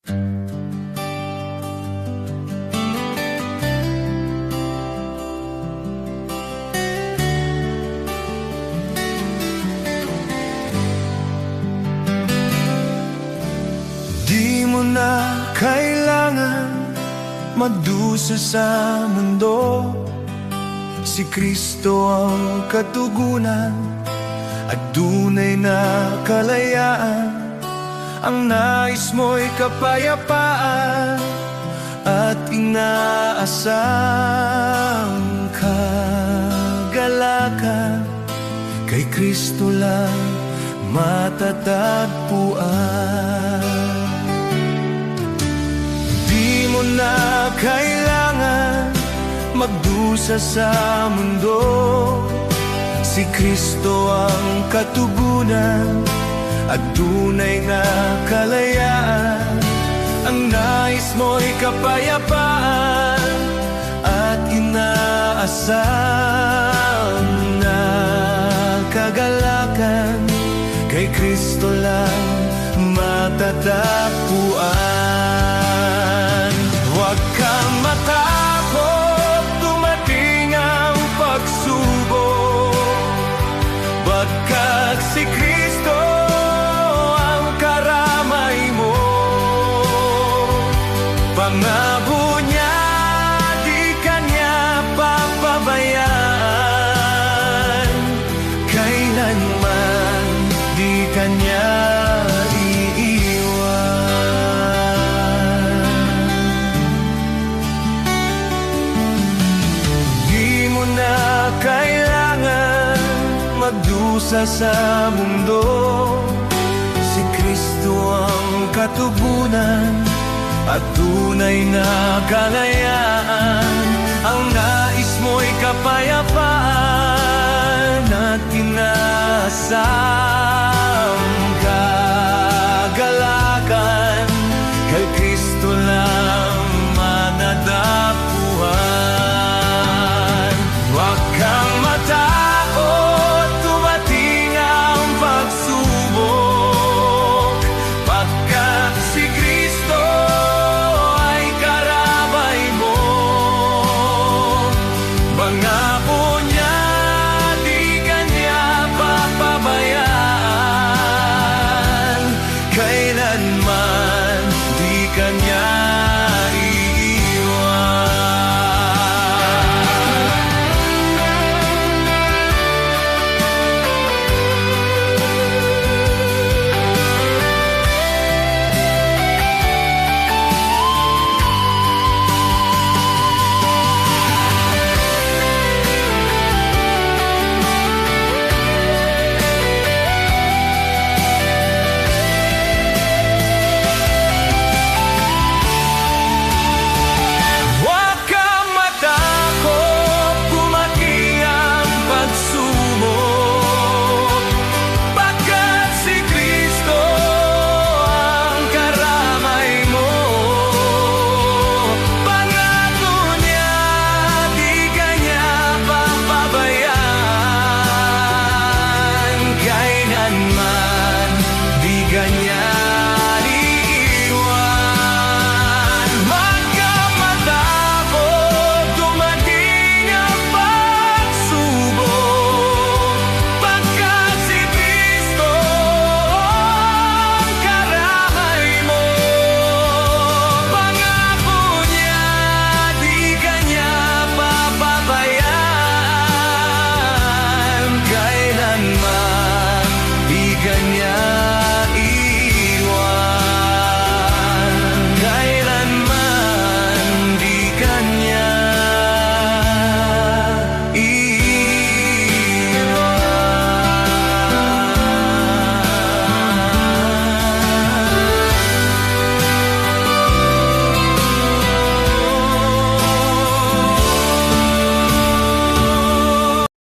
Di mo na kailangan magdusa sa mundo. Si Kristo ang katugunan at tunay na kalayaan. Ang nais mo'y kapayapaan at inaasang kagalakan. Kay Kristo lang matatagpuan. Di mo na kailangan magdusa sa mundo. Si Kristo ang katugunan at tunay na kalayaan. Ang nais mo'y kapayapaan at inaasam na kagalakan. Kay Kristo lang matatagpuan. Huwag kang matakot, dumating ang pagsubok, bagkat si Kristo ang karamay mo. Pangako niya, di kanya papabayaan. Kailanman di kanya iiwan. Di mo na kailangan magdusa sa mundo. Si Kristo ang katugunan at tunay na kalayaan. Ang nais mo'y kapayapaan at inaasam